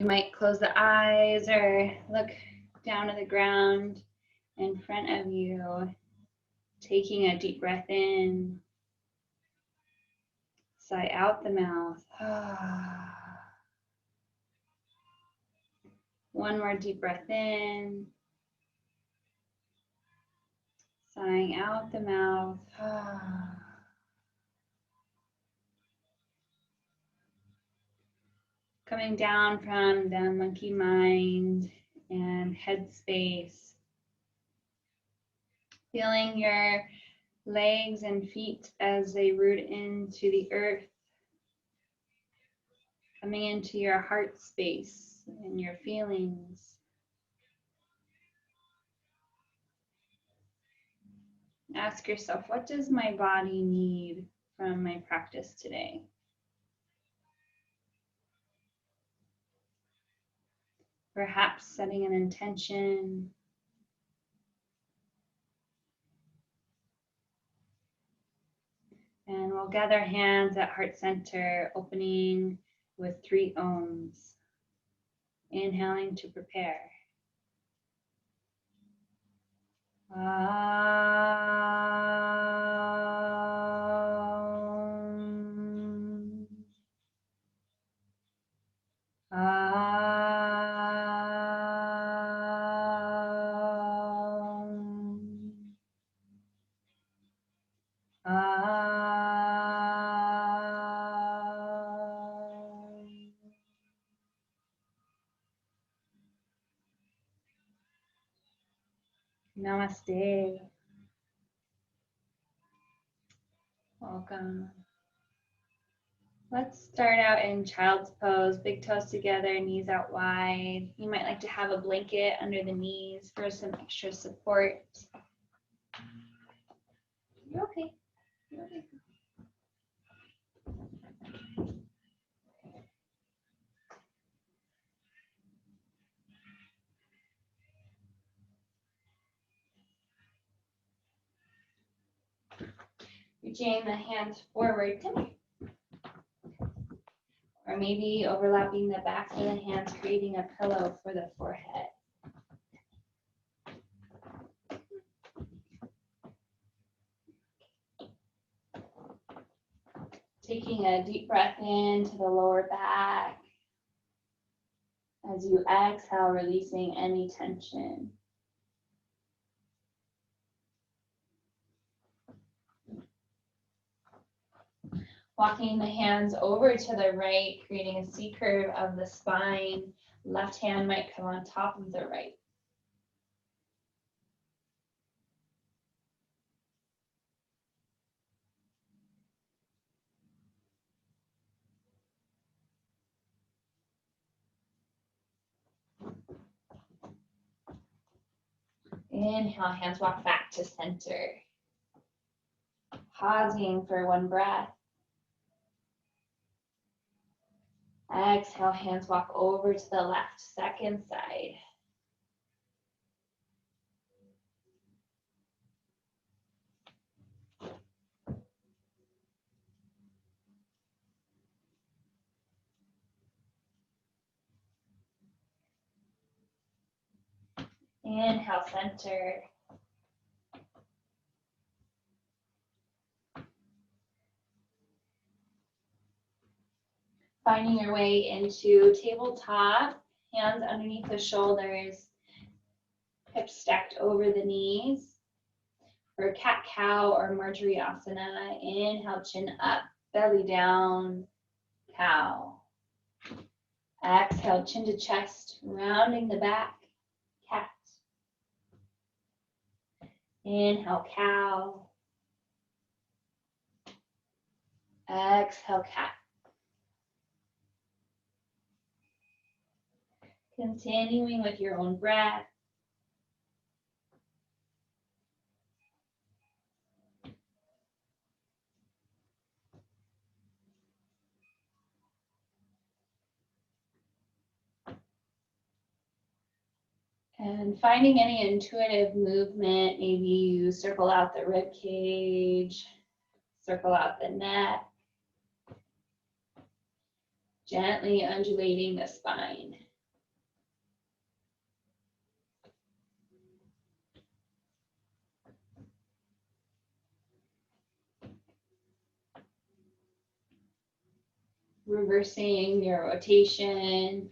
You might close the eyes or look down at the ground in front of you, taking a deep breath in, sigh out the mouth. One more deep breath in, sighing out the mouth. Coming down from the monkey mind and headspace. Feeling your legs and feet as they root into the earth. Coming into your heart space and your feelings. Ask yourself, what does my body need from my practice today? Perhaps setting an intention. And we'll gather hands at heart center, opening with 3 ohms. Inhaling to prepare. Namaste. Welcome. Let's start out in child's pose. Big toes together, knees out wide. You might like to have a blanket under the knees for some extra support. You're okay. You're okay. Reaching the hands forward, or maybe overlapping the backs of the hands, creating a pillow for the forehead. Taking a deep breath into the lower back. As you exhale, releasing any tension. Walking the hands over to the right, creating a C curve of the spine. Left hand might come on top of the right. Inhale, hands walk back to center. Pausing for one breath. Exhale, hands walk over to the left, second side. Inhale, center. Finding your way into tabletop, hands underneath the shoulders, hips stacked over the knees. For cat-cow or Marjariasana, inhale, chin up, belly down, cow. Exhale, chin to chest, rounding the back, cat. Inhale, cow. Exhale, cat. Continuing with your own breath. And finding any intuitive movement, maybe you circle out the rib cage, circle out the neck, gently undulating the spine. Reversing your rotation.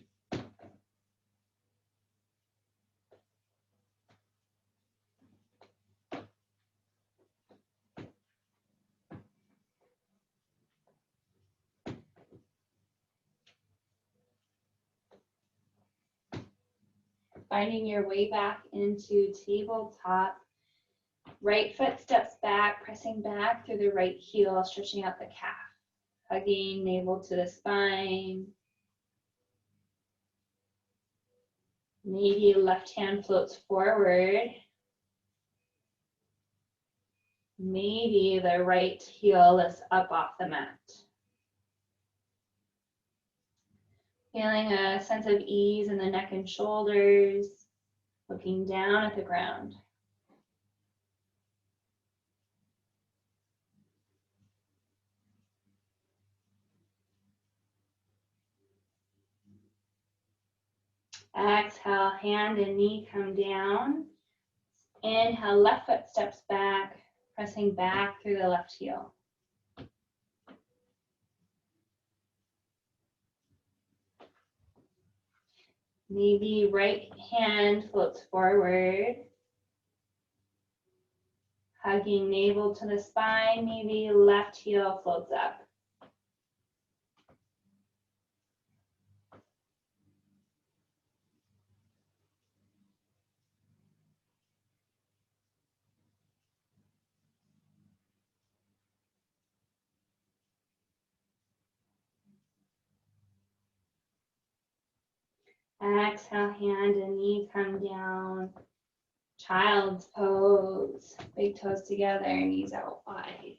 Finding your way back into tabletop. Right foot steps back, pressing back through the right heel, stretching out the calf. Hugging navel to the spine. Maybe left hand floats forward. Maybe the right heel lifts up off the mat. Feeling a sense of ease in the neck and shoulders. Looking down at the ground. Exhale, hand and knee come down. Inhale, left foot steps back, pressing back through the left heel. Maybe right hand floats forward. Hugging navel to the spine, maybe left heel floats up. Exhale, hand and knee come down. Child's pose. Big toes together, knees out wide.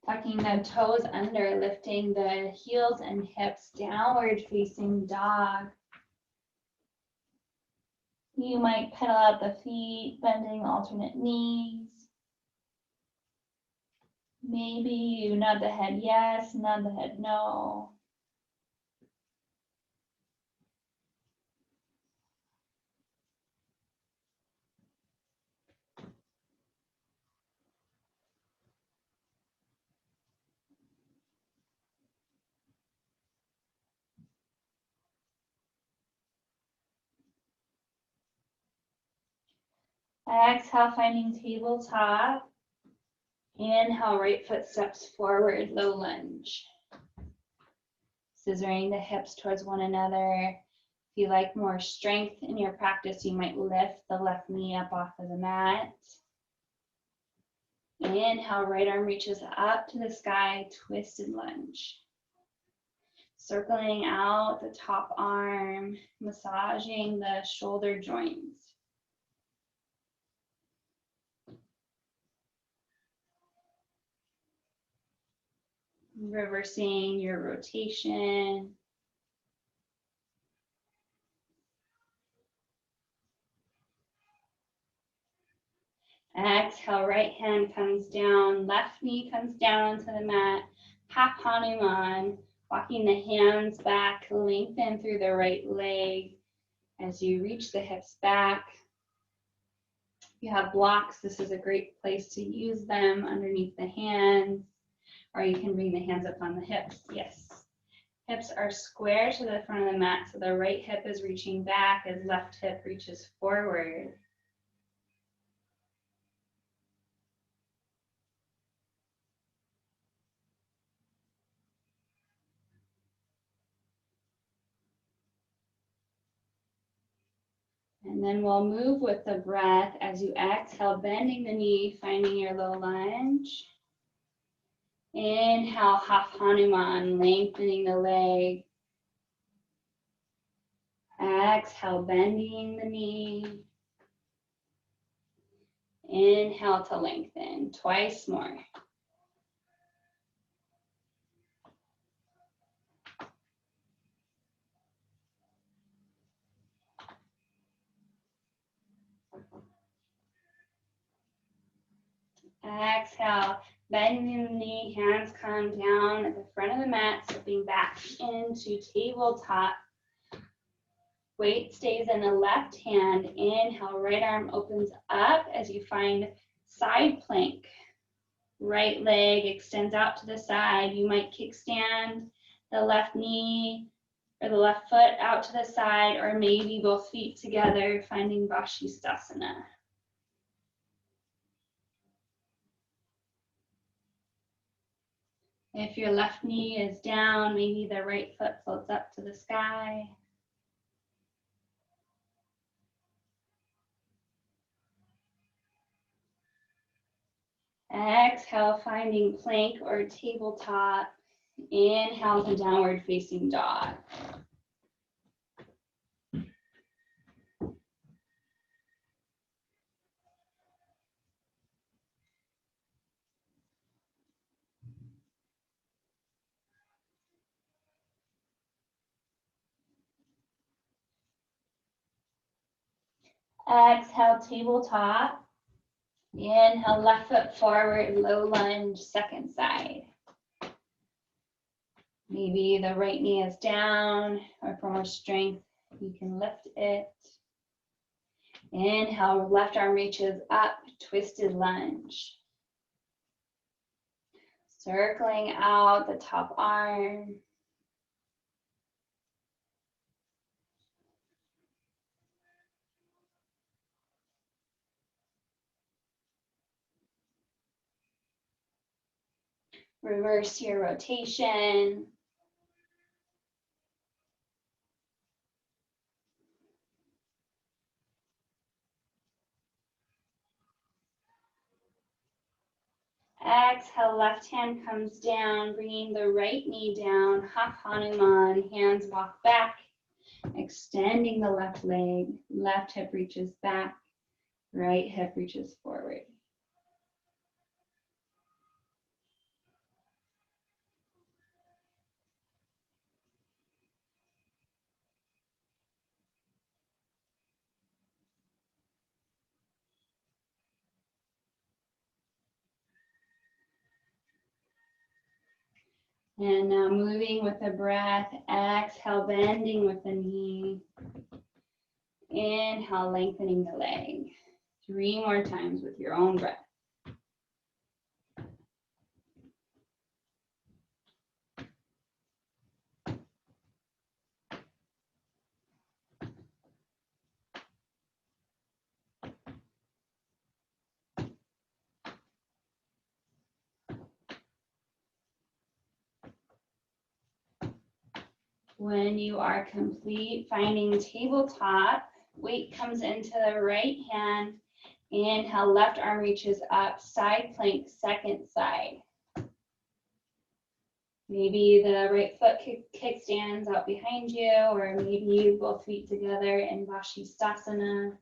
Tucking the toes under, lifting the heels and hips, downward facing dog. You might pedal out the feet, bending alternate knees. Maybe you nod the head yes, nod the head no. Exhale, finding tabletop. Inhale, right foot steps forward, low lunge. Scissoring the hips towards one another. If you like more strength in your practice, you might lift the left knee up off of the mat. Inhale, right arm reaches up to the sky, twisted lunge. Circling out the top arm, massaging the shoulder joints. Reversing your rotation. Exhale, right hand comes down, left knee comes down to the mat, half Hanuman, walking the hands back, lengthen through the right leg as you reach the hips back. If you have blocks, this is a great place to use them underneath the hands, or you can bring the hands up on the hips. Yes. Hips are square to the front of the mat, so the right hip is reaching back as left hip reaches forward. And then we'll move with the breath as you exhale, bending the knee, finding your low lunge. Inhale, half Hanuman, lengthening the leg. Exhale, bending the knee. Inhale to lengthen, twice more. Exhale, Bending the knee, hands come down at the front of the mat, slipping back into tabletop. Weight stays in the left hand. Inhale, right arm opens up as you find side plank. Right leg extends out to the side. You might kickstand the left knee or the left foot out to the side, or maybe both feet together, finding Vashisthasana. If your left knee is down, maybe the right foot floats up to the sky. Exhale, finding plank or tabletop. Inhale to downward facing dog. Exhale, tabletop. Inhale, left foot forward, low lunge, second side. Maybe the right knee is down, or for more strength, you can lift it. Inhale, left arm reaches up, twisted lunge. Circling out the top arm. Reverse your rotation. Exhale, left hand comes down, bringing the right knee down, half Hanuman, hands walk back, extending the left leg, left hip reaches back, right hip reaches forward. And now moving with the breath, exhale, bending with the knee. Inhale, lengthening the leg. 3 more times with your own breath. When you are complete, finding tabletop, weight comes into the right hand. Inhale, left arm reaches up, side plank, second side. Maybe the right foot kickstands out behind you, or maybe both feet together in Vashisthasana.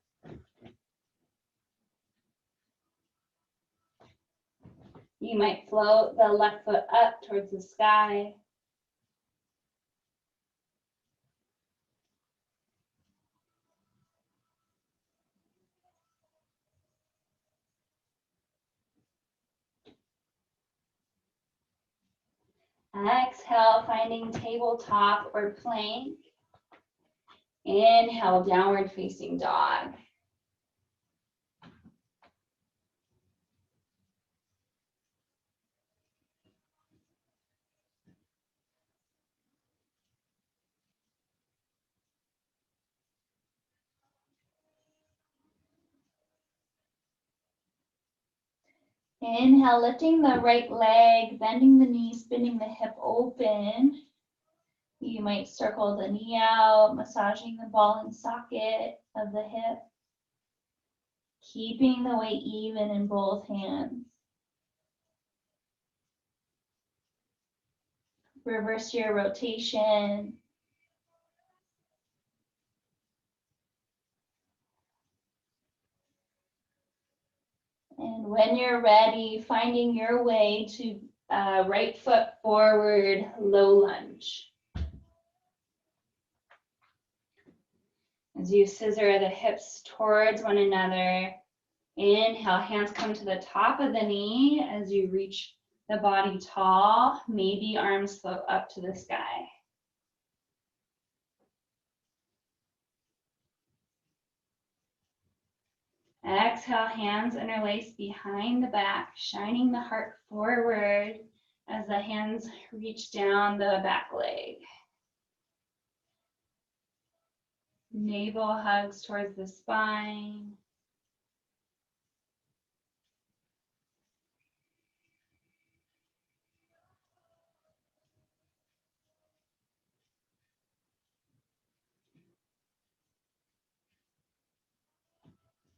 You might float the left foot up towards the sky. Exhale, finding tabletop or plank. Inhale, downward facing dog. Inhale, lifting the right leg, bending the knee, spinning the hip open. You might circle the knee out, massaging the ball and socket of the hip. Keeping the weight even in both hands. Reverse your rotation. And when you're ready, finding your way to right foot forward, low lunge. As you scissor the hips towards one another, inhale, hands come to the top of the knee as you reach the body tall, maybe arms float up to the sky. Exhale, hands interlace behind the back, shining the heart forward as the hands reach down the back leg. Navel hugs towards the spine.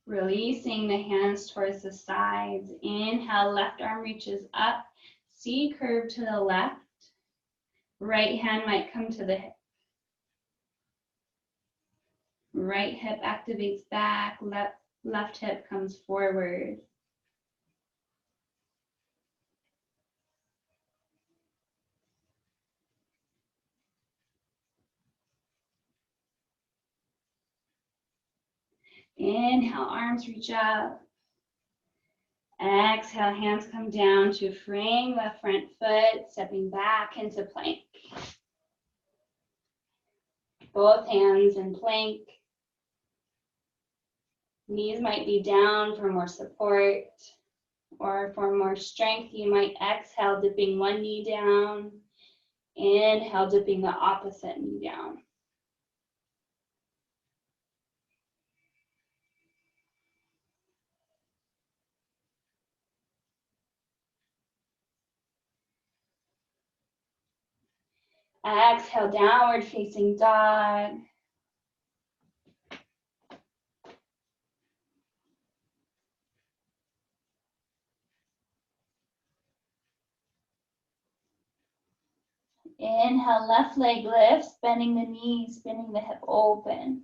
Releasing the hands towards the sides. Inhale, left arm reaches up. C curve to the left. Right hand might come to the hip. Right hip activates back. Left hip comes forward. Inhale, arms reach up. Exhale, hands come down to frame the front foot, stepping back into plank. Both hands in plank. Knees might be down for more support, or for more strength, you might exhale, dipping one knee down. Inhale, dipping the opposite knee down. Exhale, downward facing dog. Inhale, left leg lifts, bending the knees, spinning the hip open.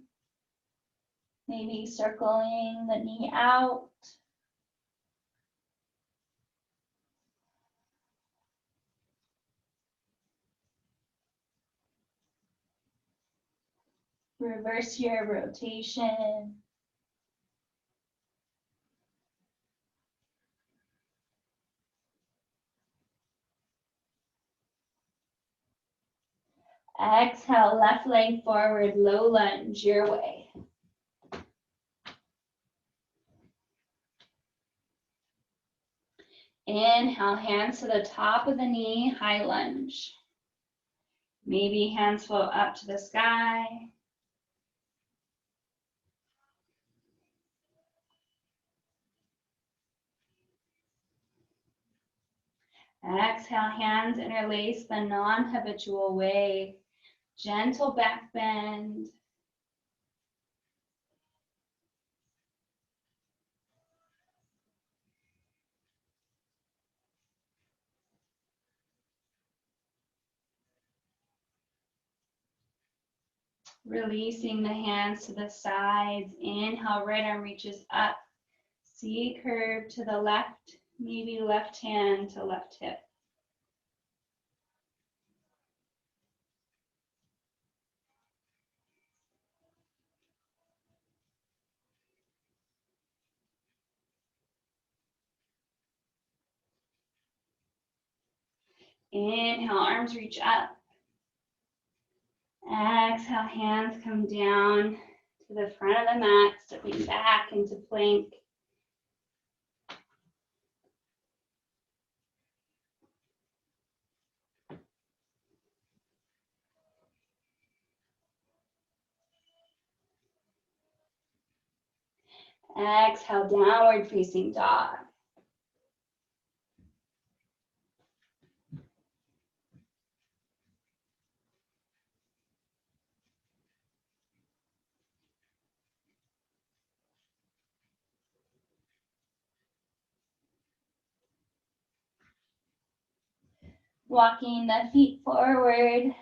Maybe circling the knee out. Reverse your rotation. Exhale, left leg forward, low lunge your way. Inhale, hands to the top of the knee, high lunge. Maybe hands float up to the sky. Exhale, hands interlace the non-habitual way. Gentle back bend. Releasing the hands to the sides. Inhale, right arm reaches up. C curve to the left, maybe left hand to left hip. Inhale, arms reach up. Exhale, hands come down to the front of the mat, stepping back into plank. Exhale, downward facing dog. Walking the feet forward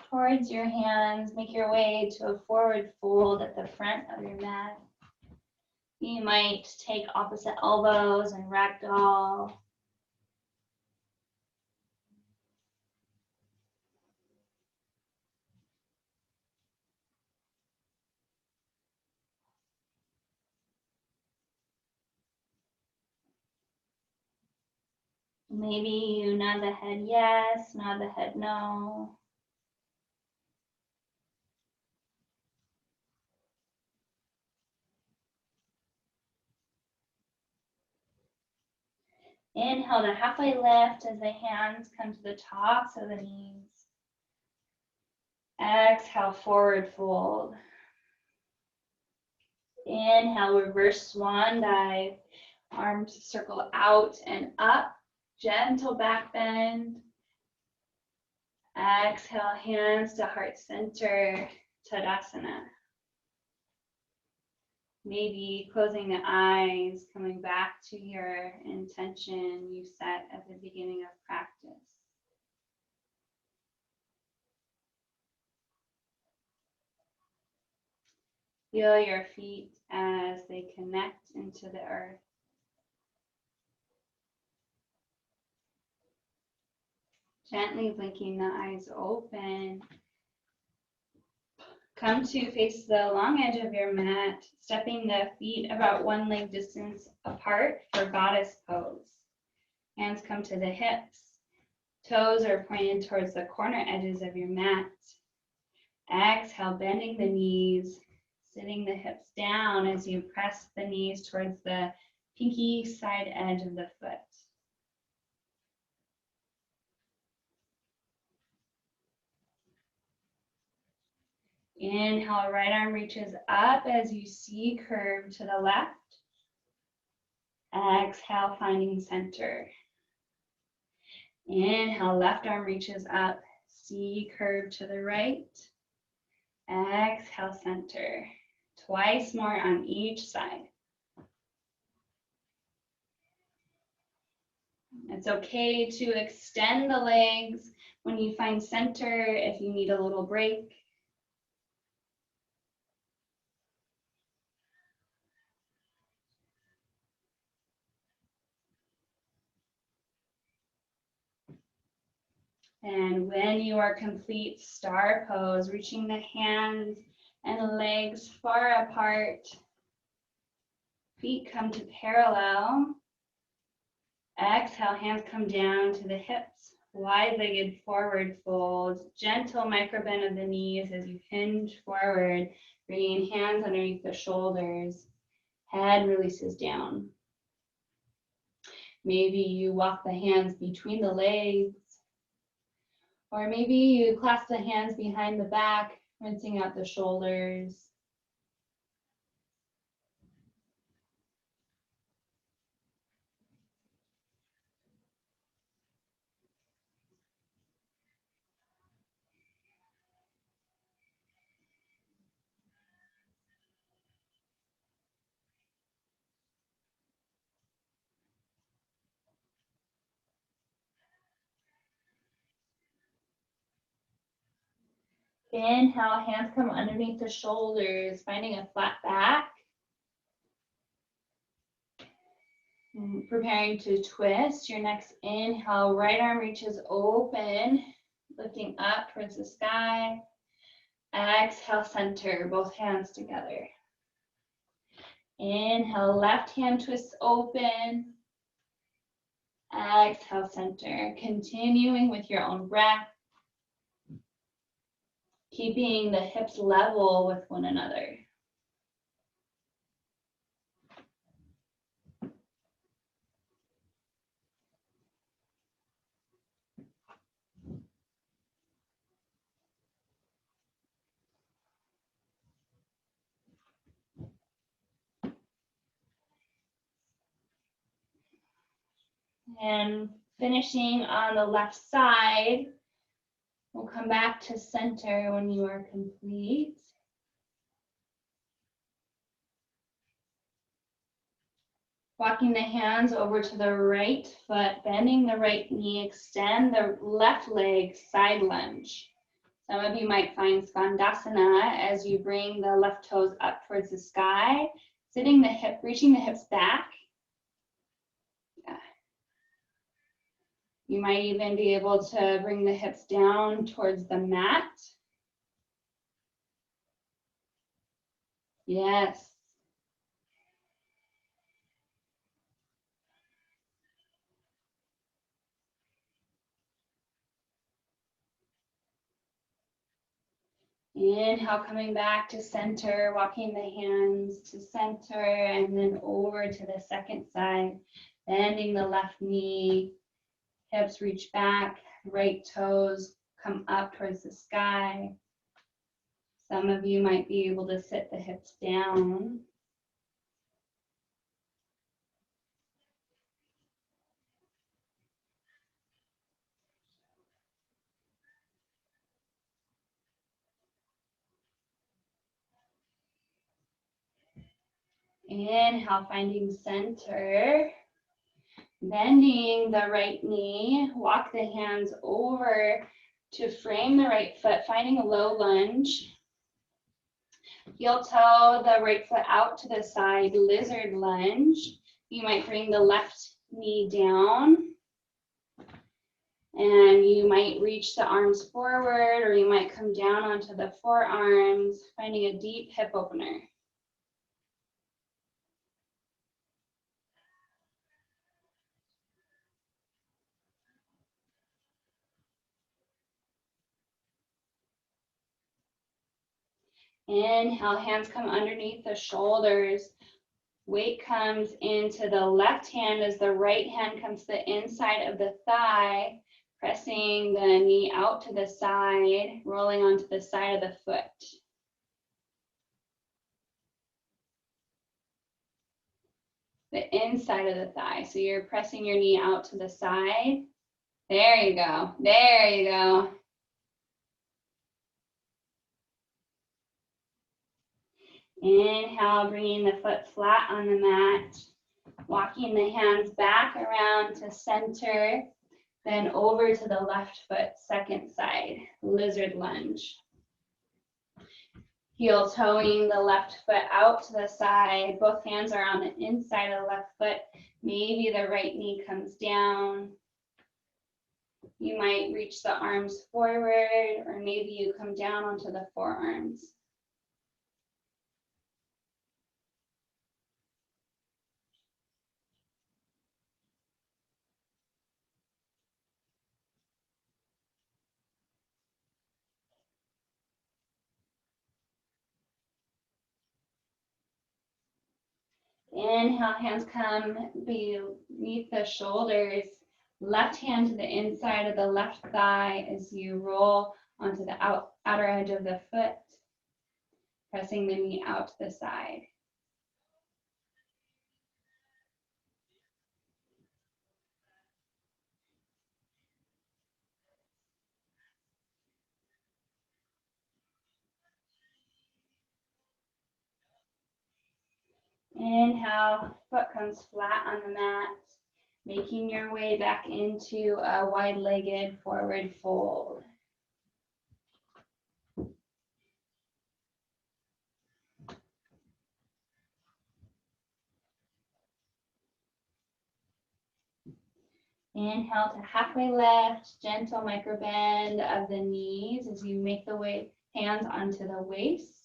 towards your hands, make your way to a forward fold at the front of your mat. You might take opposite elbows and ragdoll. Maybe you nod the head yes, nod the head no. Inhale to halfway lift as the hands come to the tops of the knees. Exhale, forward fold. Inhale, reverse swan dive. Arms circle out and up. Gentle back bend. Exhale, hands to heart center, Tadasana. Maybe closing the eyes, coming back to your intention you set at the beginning of practice. Feel your feet as they connect into the earth. Gently blinking the eyes open. Come to face the long edge of your mat, stepping the feet about one leg distance apart for goddess pose. Hands come to the hips. Toes are pointed towards the corner edges of your mat. Exhale, bending the knees, sitting the hips down as you press the knees towards the pinky side edge of the foot. Inhale, right arm reaches up as you see curve to the left. Exhale, finding center. Inhale, left arm reaches up, C curve to the right. Exhale, center. Twice more on each side. It's okay to extend the legs when you find center if you need a little break. And when you are complete, star pose, reaching the hands and legs far apart. Feet come to parallel. Exhale, hands come down to the hips. Wide-legged forward fold. Gentle micro bend of the knees as you hinge forward, bringing hands underneath the shoulders. Head releases down. Maybe you walk the hands between the legs. Or maybe you clasp the hands behind the back, rinsing out the shoulders. Inhale, hands come underneath the shoulders, finding a flat back. Preparing to twist. Your next inhale, right arm reaches open, lifting up towards the sky. Exhale, center, both hands together. Inhale, left hand twists open. Exhale, center. Continuing with your own breath. Keeping the hips level with one another. And finishing on the left side, we'll come back to center when you are complete. Walking the hands over to the right foot, bending the right knee, extend the left leg, side lunge. Some of you might find Skandasana as you bring the left toes up towards the sky, reaching the hips back. Yeah. You might even be able to bring the hips down towards the mat. Yes. Inhale, coming back to center, walking the hands to center and then over to the second side. Bending the left knee, hips reach back, right toes come up towards the sky. Some of you might be able to sit the hips down. Inhale, finding center. Bending the right knee, walk the hands over to frame the right foot, finding a low lunge. Heel toe the right foot out to the side, lizard lunge. You might bring the left knee down. And you might reach the arms forward, or you might come down onto the forearms, finding a deep hip opener. Inhale, hands come underneath the shoulders. Weight comes into the left hand as the right hand comes to the inside of the thigh, pressing the knee out to the side, rolling onto the side of the foot. The inside of the thigh. So you're pressing your knee out to the side. There you go. There you go. Inhale, bringing the foot flat on the mat, walking the hands back around to center, then over to the left foot, second side, lizard lunge. Heel toeing the left foot out to the side, both hands are on the inside of the left foot, maybe the right knee comes down. You might reach the arms forward, or maybe you come down onto the forearms. Inhale, hands come beneath the shoulders. Left hand to the inside of the left thigh as you roll onto the outer edge of the foot, pressing the knee out to the side. Inhale, foot comes flat on the mat, making your way back into a wide-legged forward fold. Inhale to halfway lift, gentle micro bend of the knees as you make the way, hands onto the waist.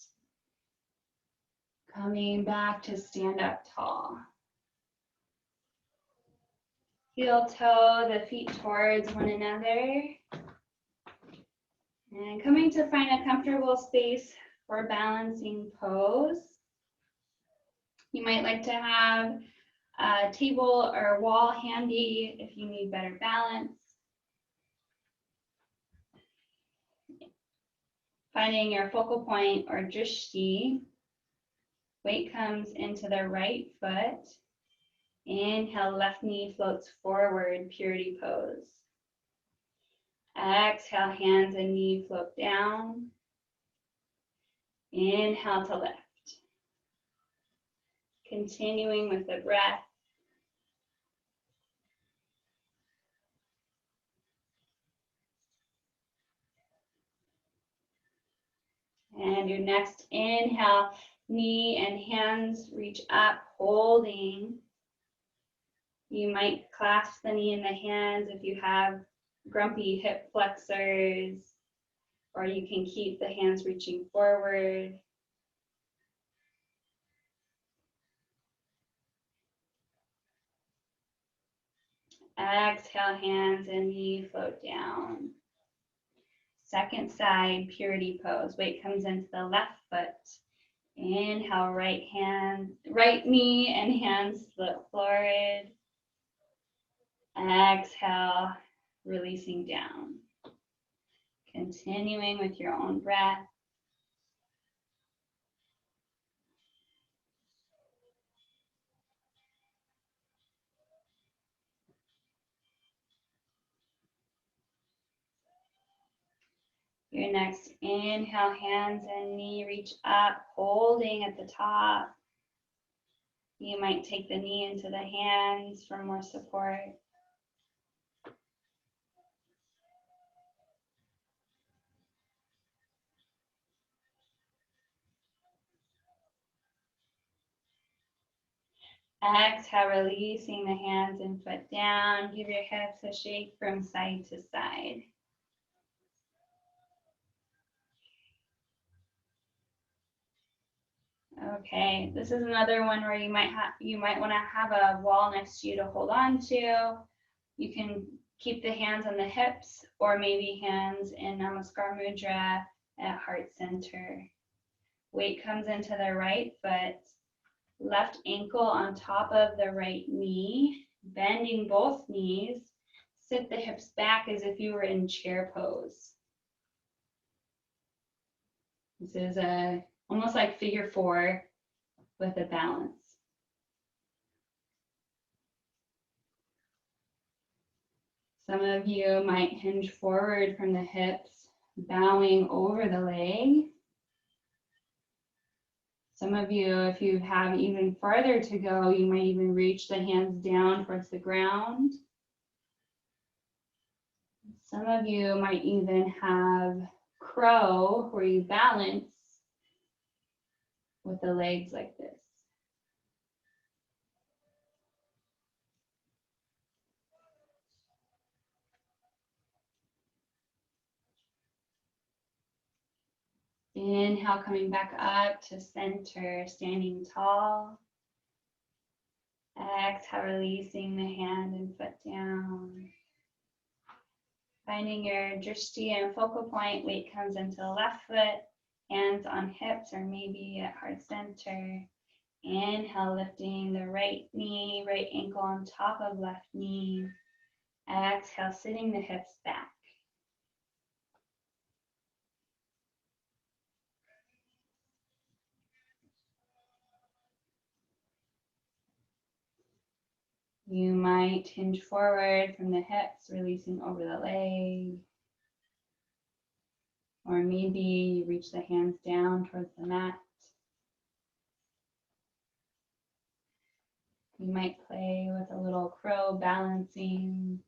Coming back to stand up tall. Heel toe the feet towards one another. And coming to find a comfortable space for balancing pose. You might like to have a table or wall handy if you need better balance. Finding your focal point or drishti. Weight comes into the right foot. Inhale, left knee floats forward, purity pose. Exhale, hands and knee float down. Inhale to lift. Continuing with the breath. And your next inhale, knee and hands reach up, holding. You might clasp the knee in the hands if you have grumpy hip flexors, or you can keep the hands reaching forward. Exhale, hands and knee float down. Second side, purity pose. Weight comes into the left foot. Inhale, right knee and hands flip forward. Exhale, releasing down. Continuing with your own breath. Your next inhale, hands and knee reach up, holding at the top. You might take the knee into the hands for more support. Exhale, releasing the hands and foot down. Give your hips a shake from side to side. Okay, this is another one where you might want to have a wall next to you to hold on to. You can keep the hands on the hips or maybe hands in Namaskar Mudra at heart center. Weight comes into the right foot, left ankle on top of the right knee, bending both knees. Sit the hips back as if you were in chair pose. This is almost like figure four with a balance. Some of you might hinge forward from the hips, bowing over the leg. Some of you, if you have even farther to go, you might even reach the hands down towards the ground. Some of you might even have crow, where you balance with the legs like this. Inhale, coming back up to center, standing tall. Exhale, releasing the hand and foot down. Finding your drishti and focal point. Weight comes into the left foot, hands on hips or maybe at heart center. Inhale, lifting the right knee, right ankle on top of left knee. Exhale, sitting the hips back. You might hinge forward from the hips, releasing over the leg. Or maybe you reach the hands down towards the mat. You might play with a little crow balancing.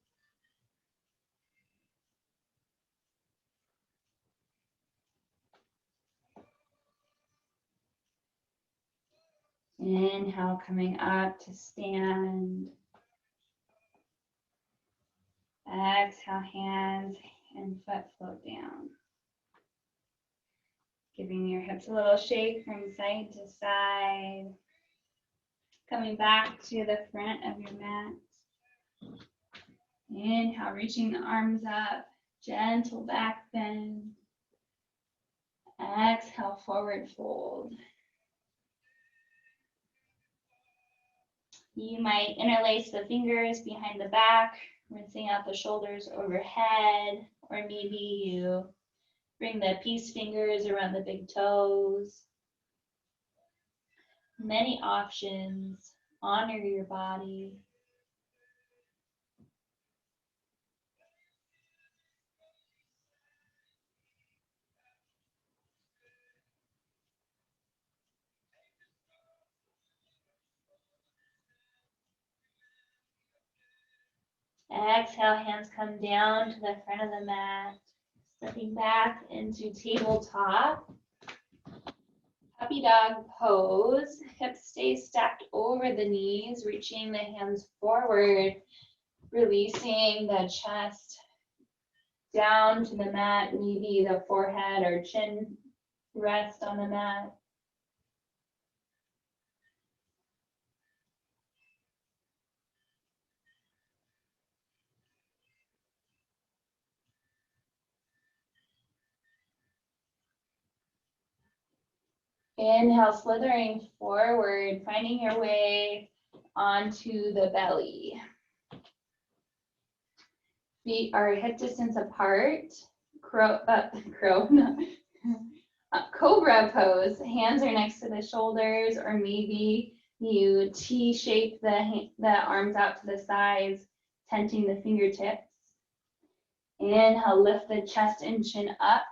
Inhale, coming up to stand. Exhale, hands and foot float down. Giving your hips a little shake from side to side. Coming back to the front of your mat. Inhale, reaching the arms up. Gentle back bend. Exhale, forward fold. You might interlace the fingers behind the back, rinsing out the shoulders overhead, or maybe you bring the peace fingers around the big toes. Many options. Honor your body. Exhale, hands come down to the front of the mat. Stepping back into tabletop. Puppy dog pose. Hips stay stacked over the knees, reaching the hands forward, releasing the chest down to the mat. Maybe the forehead or chin rest on the mat. Inhale, slithering forward, finding your way onto the belly. Feet are hip distance apart. Cobra pose. Hands are next to the shoulders, or maybe you T-shape the arms out to the sides, tenting the fingertips. Inhale, lift the chest and chin up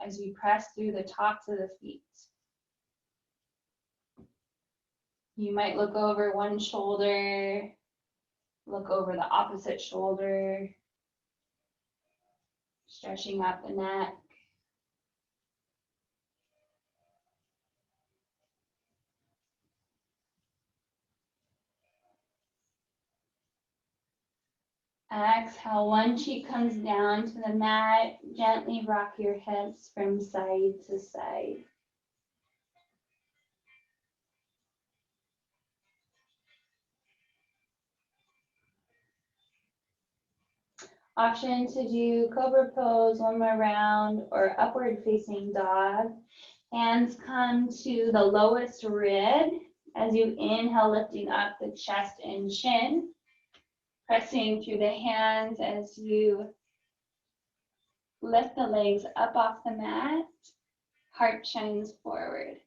as you press through the tops of the feet. You might look over one shoulder, look over the opposite shoulder, stretching out the neck. Exhale, one cheek comes down to the mat. Gently rock your hips from side to side. Option to do cobra pose one more round, or upward facing dog. Hands come to the lowest rib as you inhale, lifting up the chest and chin. Pressing through the hands as you lift the legs up off the mat. Heart shines forward.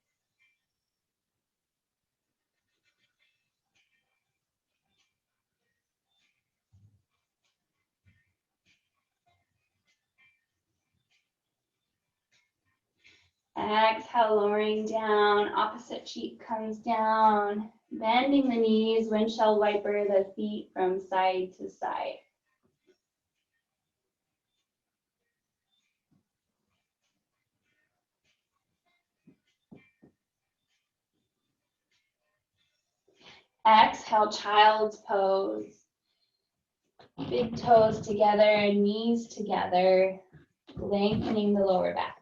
Exhale, lowering down, opposite cheek comes down, bending the knees, windshield wiper the feet from side to side. Exhale, child's pose. Big toes together, knees together, lengthening the lower back.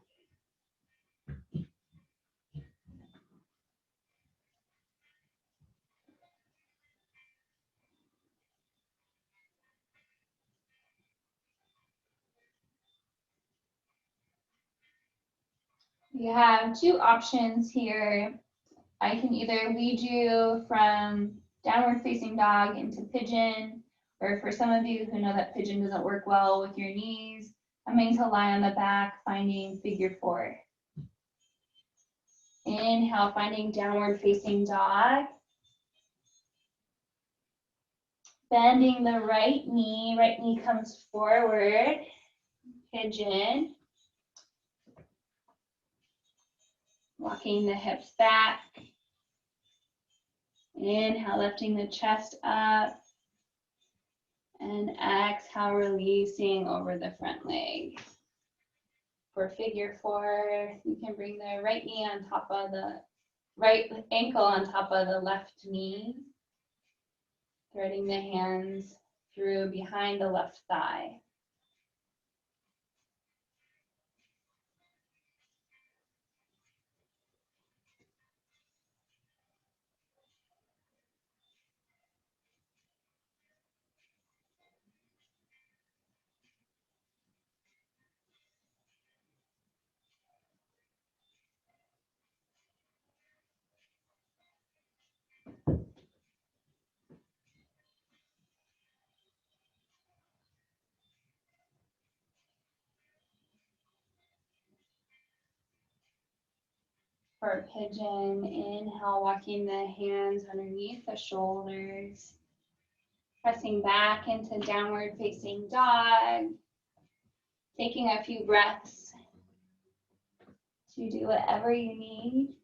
You have two options here. I can either lead you from downward facing dog into pigeon, or for some of you who know that pigeon doesn't work well with your knees, I'm going to lie on the back, finding figure four. Inhale, finding downward facing dog. Bending the right knee comes forward, pigeon. Walking the hips back. Inhale, lifting the chest up. And exhale, releasing over the front leg. For figure four, you can bring the right knee on top of the right ankle on top of the left knee. Threading the hands through behind the left thigh. For pigeon, inhale, walking the hands underneath the shoulders. Pressing back into downward facing dog. Taking a few breaths to do whatever you need.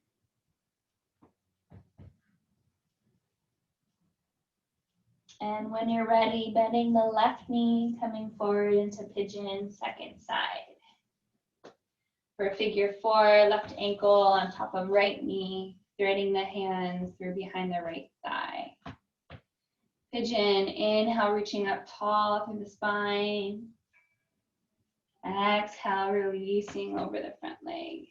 And when you're ready, bending the left knee, coming forward into pigeon, second side. For figure four, left ankle on top of right knee, threading the hands through behind the right thigh. Pigeon, inhale, reaching up tall through the spine. Exhale, releasing over the front leg.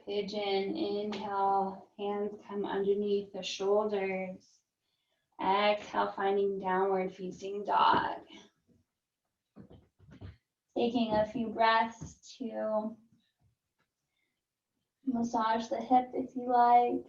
pigeon. Inhale, hands come underneath the shoulders. Exhale, finding downward facing dog. Taking a few breaths to massage the hip if you like.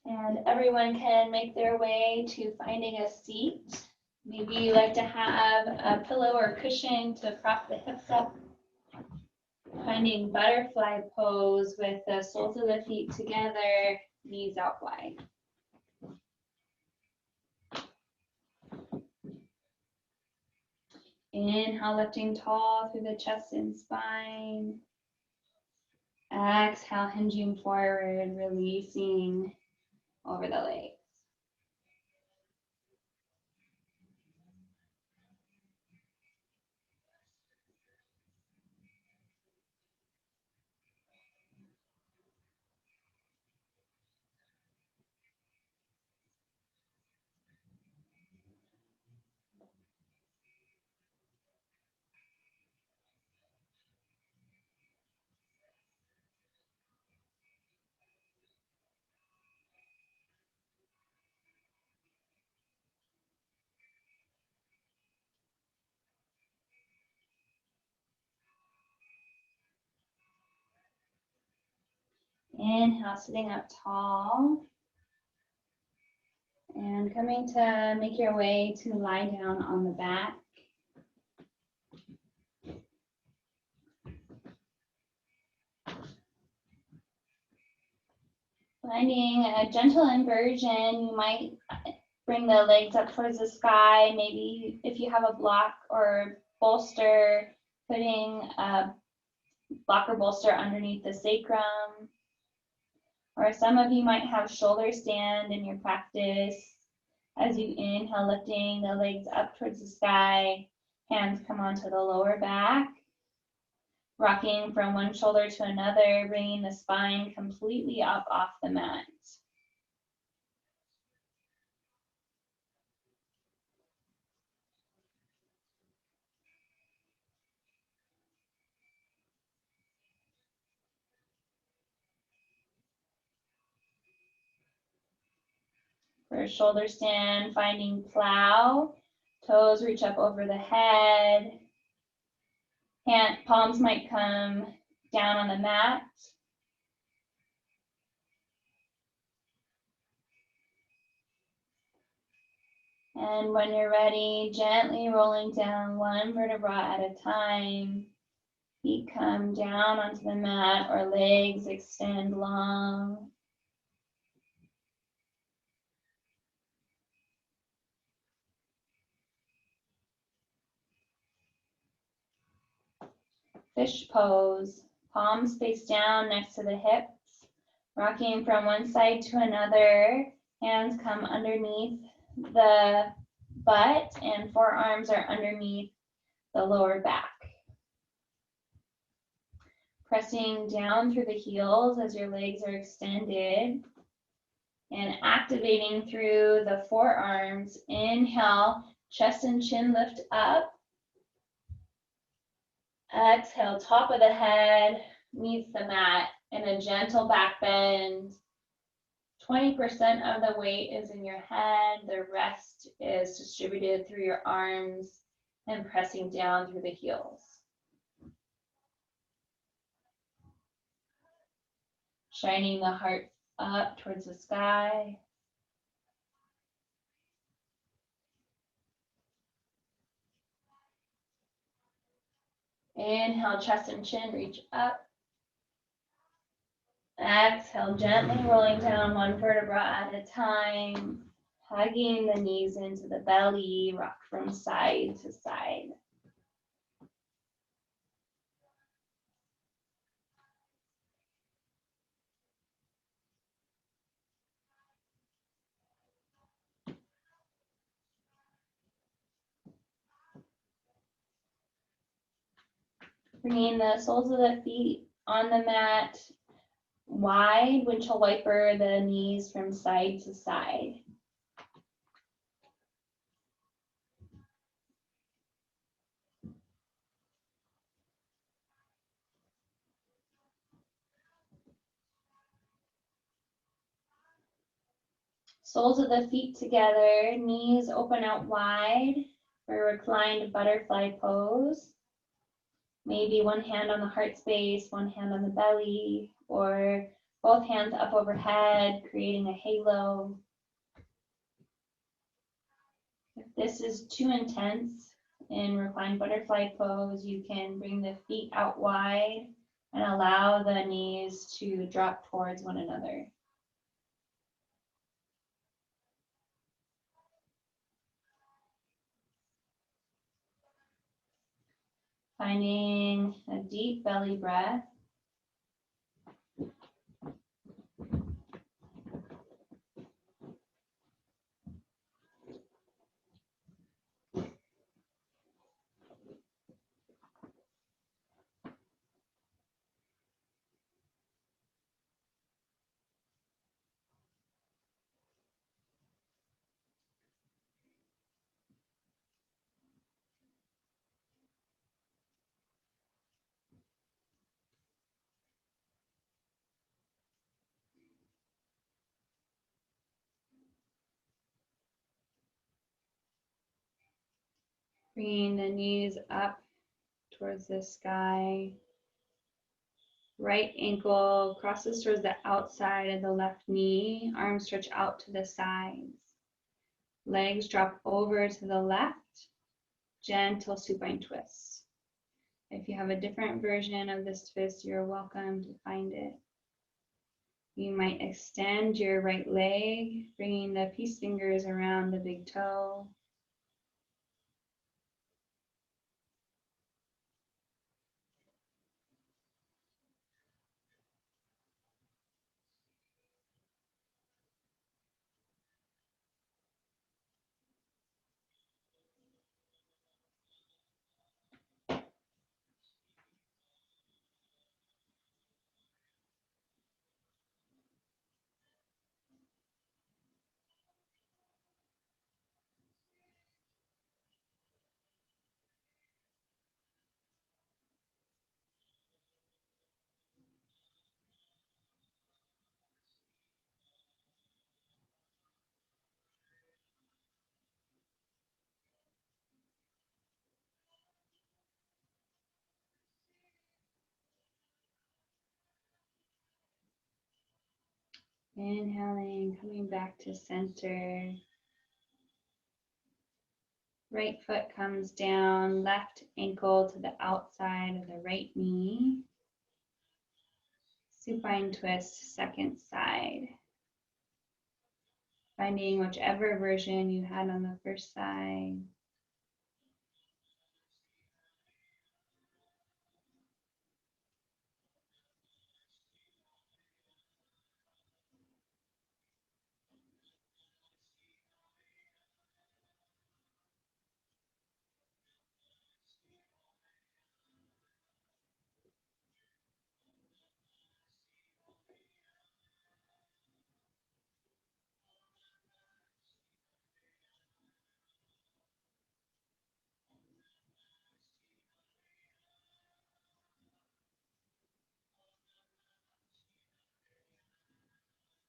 And everyone can make their way to finding a seat. Maybe you like to have a pillow or cushion to prop the hips up. Finding butterfly pose with the soles of the feet together, knees out wide. Inhale, lifting tall through the chest and spine. Exhale, hinging forward, releasing over the legs. Inhale, sitting up tall. And coming to make your way to lie down on the back. Finding a gentle inversion, you might bring the legs up towards the sky. Maybe if you have a block or bolster, putting a block or bolster underneath the sacrum. Or some of you might have shoulder stand in your practice. As you inhale, lifting the legs up towards the sky, hands come onto the lower back. Rocking from one shoulder to another, bringing the spine completely up off the mat. For shoulder stand, finding plow. Toes reach up over the head. Palms might come down on the mat. And when you're ready, gently rolling down one vertebra at a time. Feet come down onto the mat or legs extend long. Fish pose. Palms face down next to the hips. Rocking from one side to another. Hands come underneath the butt and forearms are underneath the lower back. Pressing down through the heels as your legs are extended and activating through the forearms. Inhale, chest and chin lift up. Exhale, top of the head meets the mat in a gentle back bend. 20% of the weight is in your head. The rest is distributed through your arms and pressing down through the heels. Shining the heart up towards the sky. Inhale, chest and chin reach up. Exhale, gently rolling down one vertebra at a time, hugging the knees into the belly, rock from side to side. Bringing the soles of the feet on the mat, wide windshield wiper the knees from side to side. Soles of the feet together, knees open out wide for reclined butterfly pose. Maybe one hand on the heart space, one hand on the belly, or both hands up overhead, creating a halo. If this is too intense in reclined butterfly pose, you can bring the feet out wide and allow the knees to drop towards one another. Finding a deep belly breath. Bringing the knees up towards the sky. Right ankle crosses towards the outside of the left knee. Arms stretch out to the sides. Legs drop over to the left. Gentle supine twist. If you have a different version of this twist, you're welcome to find it. You might extend your right leg, bringing the peace fingers around the big toe. Inhaling, coming back to center. Right foot comes down, left ankle to the outside of the right knee. Supine twist, second side. Finding whichever version you had on the first side.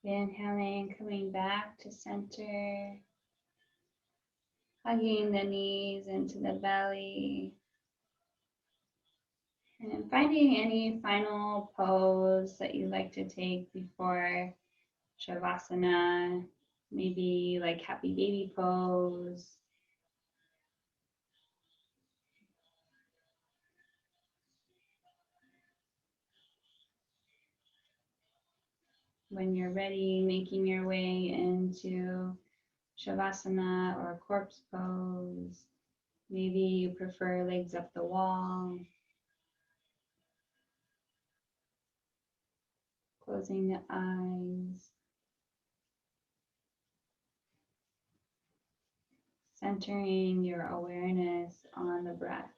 Inhaling, coming back to center. Hugging the knees into the belly. And finding any final pose that you like to take before Shavasana. Maybe like happy baby pose. When you're ready, making your way into Shavasana or corpse pose. Maybe you prefer legs up the wall. Closing the eyes. Centering your awareness on the breath.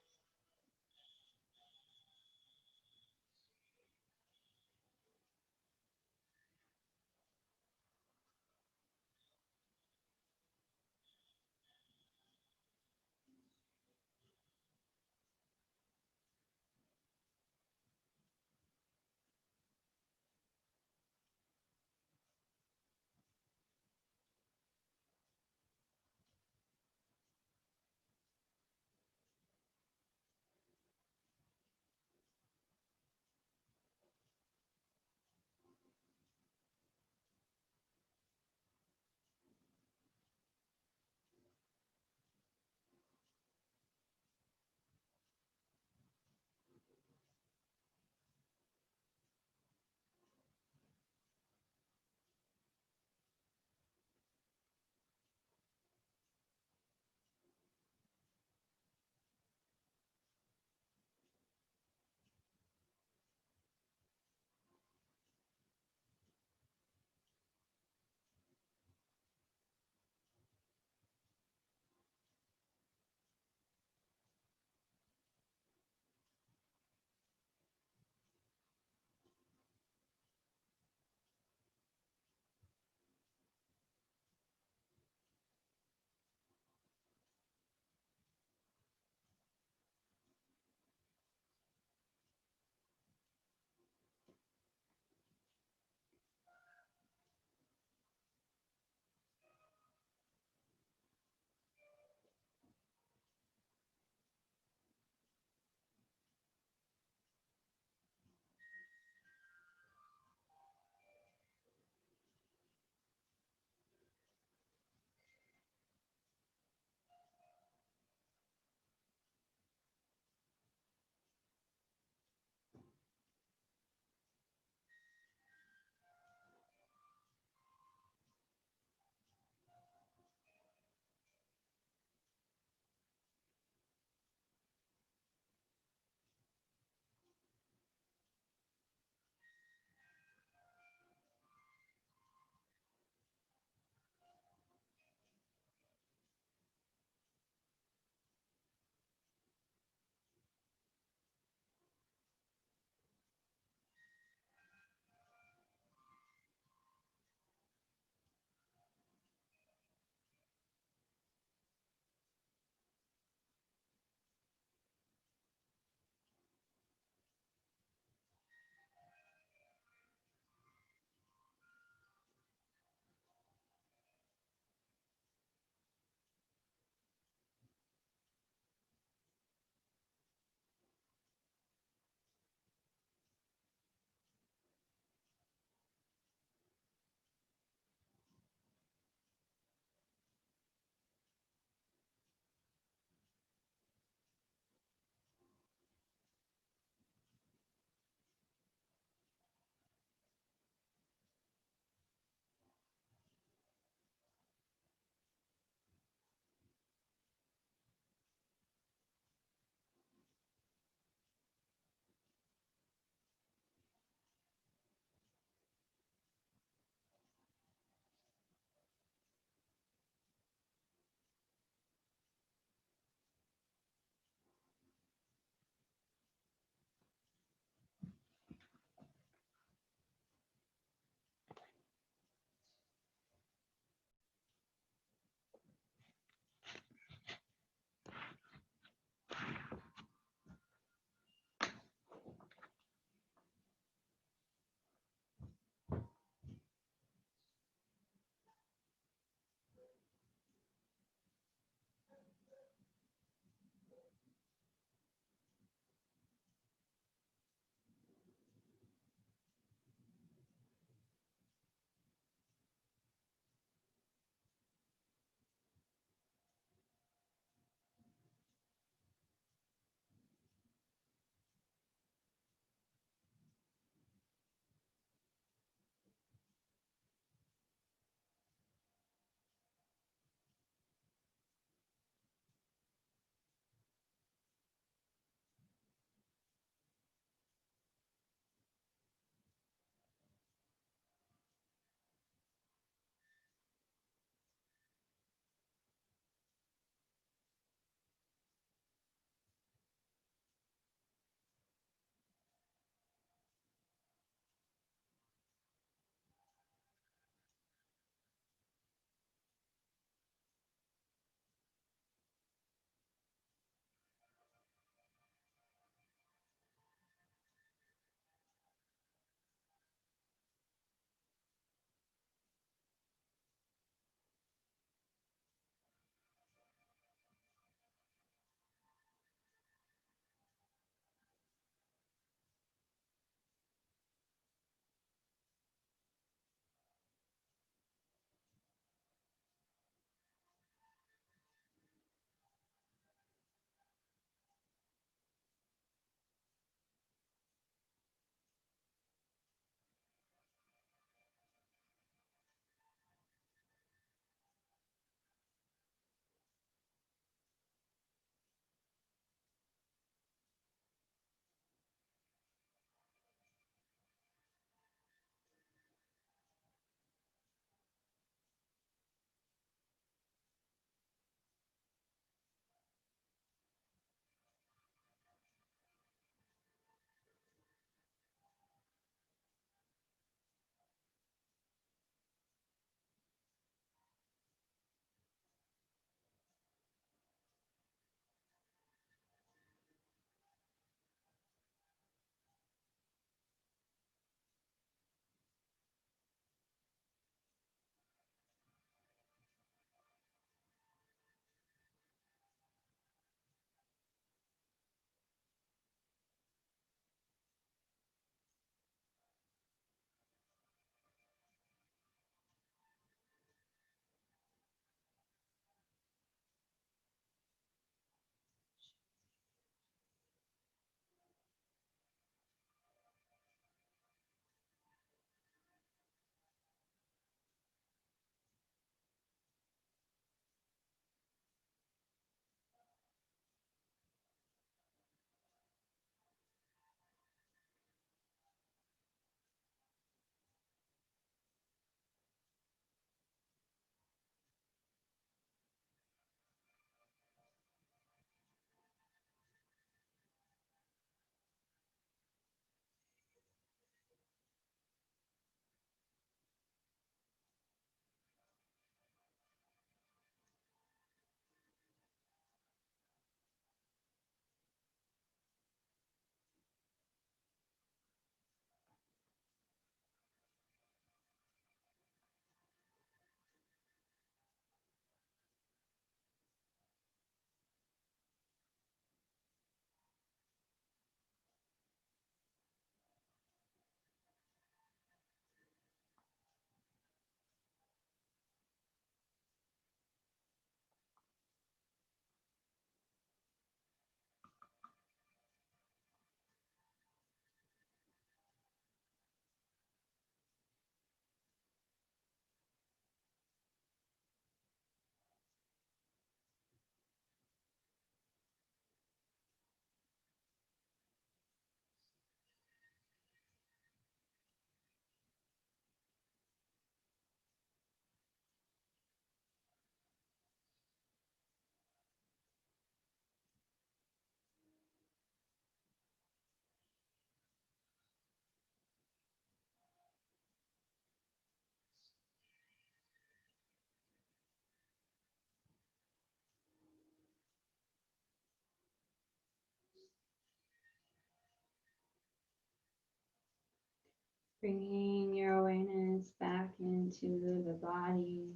Bringing your awareness back into the body.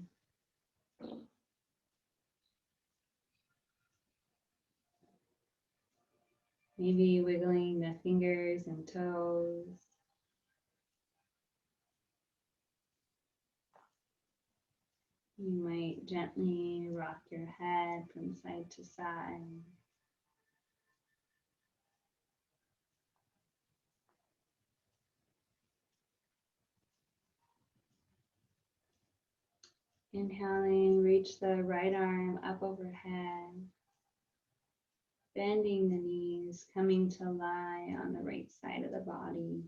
Maybe wiggling the fingers and toes. You might gently rock your head from side to side. Inhaling, reach the right arm up overhead, bending the knees, coming to lie on the right side of the body.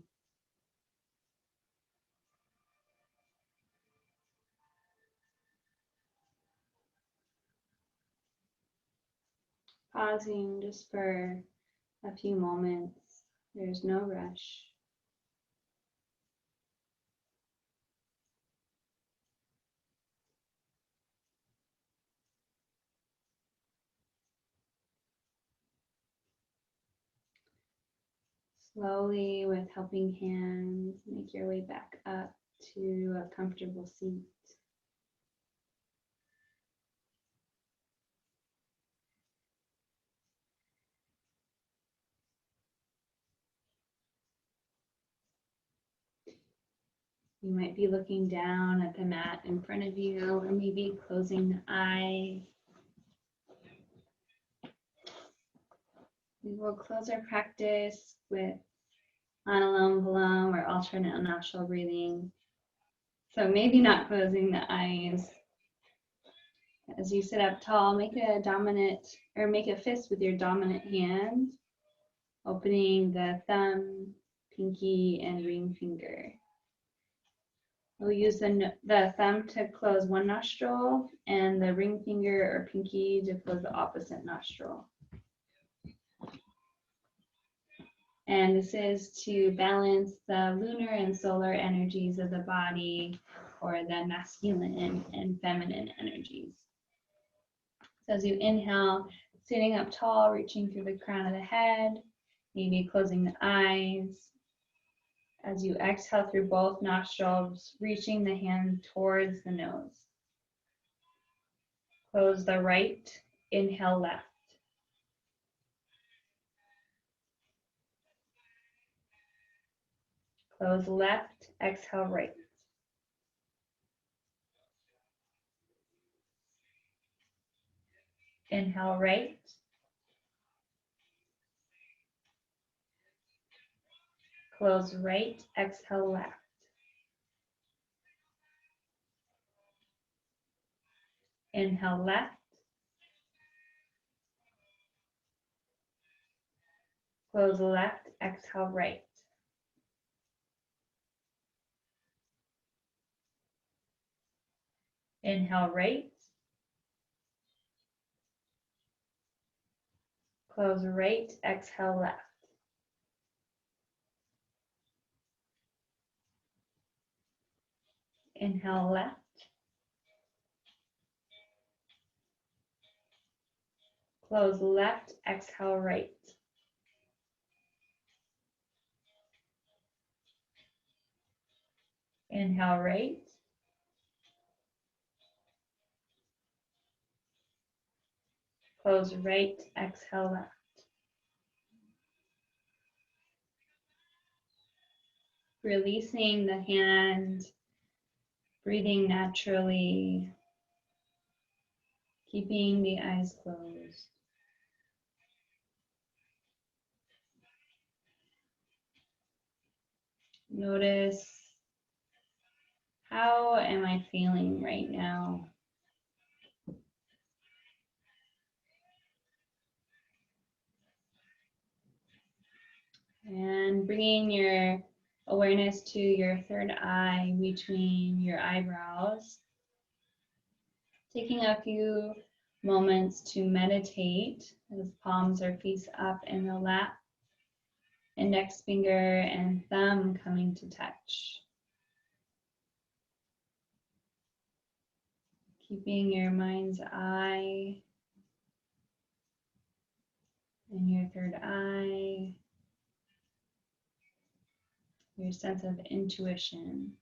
Pausing just for a few moments. There's no rush. Slowly, with helping hands, make your way back up to a comfortable seat. You might be looking down at the mat in front of you, or maybe closing the eyes. We will close our practice with Anulom Vilom or alternate nostril breathing. So maybe not closing the eyes. As you sit up tall, make a fist with your dominant hand, opening the thumb, pinky, and ring finger. We'll use the thumb to close one nostril and the ring finger or pinky to close the opposite nostril. And this is to balance the lunar and solar energies of the body, or the masculine and feminine energies. So as you inhale, sitting up tall, reaching through the crown of the head, maybe closing the eyes. As you exhale through both nostrils, reaching the hand towards the nose. Close the right, inhale left. Close left, exhale right. Inhale right. Close right, exhale left. Inhale left. Close left, exhale right. Inhale right. Close right, exhale left. Inhale left. Close left, exhale right. Inhale right. Close right, exhale left. Releasing the hand, breathing naturally, keeping the eyes closed. Notice, how am I feeling right now? And bringing your awareness to your third eye between your eyebrows. Taking a few moments to meditate as palms are face up in the lap. Index finger and thumb coming to touch. Keeping your mind's eye in your third eye. your sense of intuition.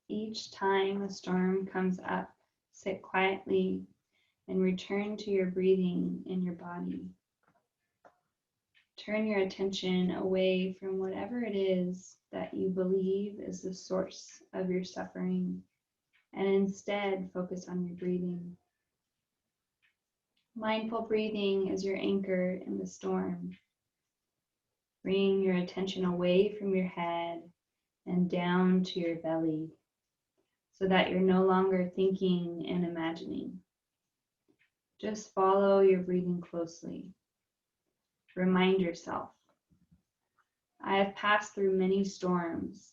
Each time a storm comes up, sit quietly and return to your breathing in your body. Turn your attention away from whatever it is that you believe is the source of your suffering, and instead focus on your breathing. Mindful breathing is your anchor in the storm. Bring your attention away from your head and down to your belly, so that you're no longer thinking and imagining. Just follow your breathing closely. Remind yourself, I have passed through many storms.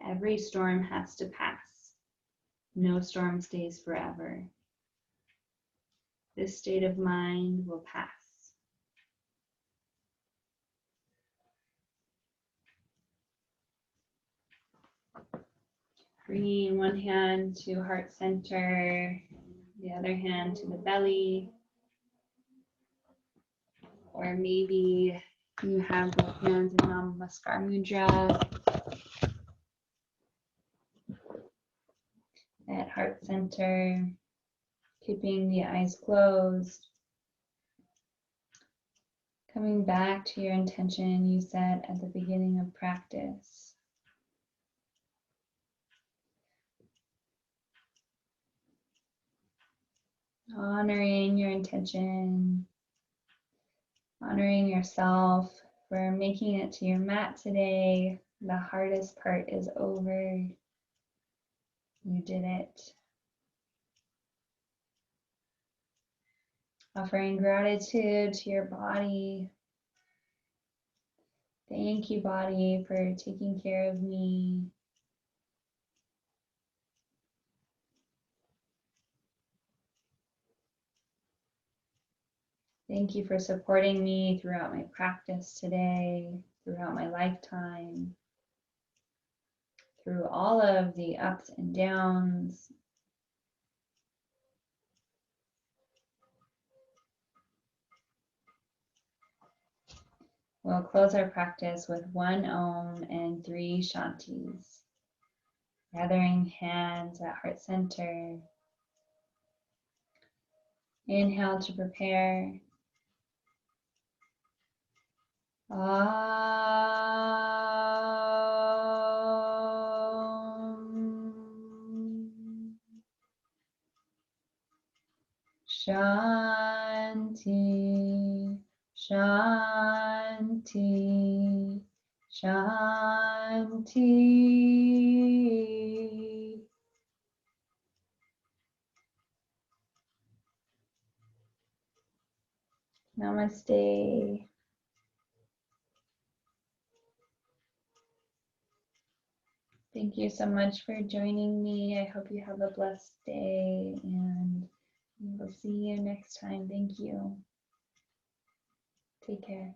Every storm has to pass. No storm stays forever. This state of mind will pass. Bringing one hand to heart center, the other hand to the belly. Or maybe you have both hands in Namaskar Mudra at heart center, keeping the eyes closed. Coming back to your intention you set at the beginning of practice. Honoring your intention, honoring yourself for making it to your mat today. The hardest part is over. You did it. Offering gratitude to your body. Thank you, body, for taking care of me. Thank you for supporting me throughout my practice today, throughout my lifetime, through all of the ups and downs. We'll close our practice with 1 Om and 3 Shantis. Gathering hands at heart center. Inhale to prepare. Shanti, Shanti, Shanti. Namaste. Thank you so much for joining me. I hope you have a blessed day, and we'll see you next time. Thank you. Take care.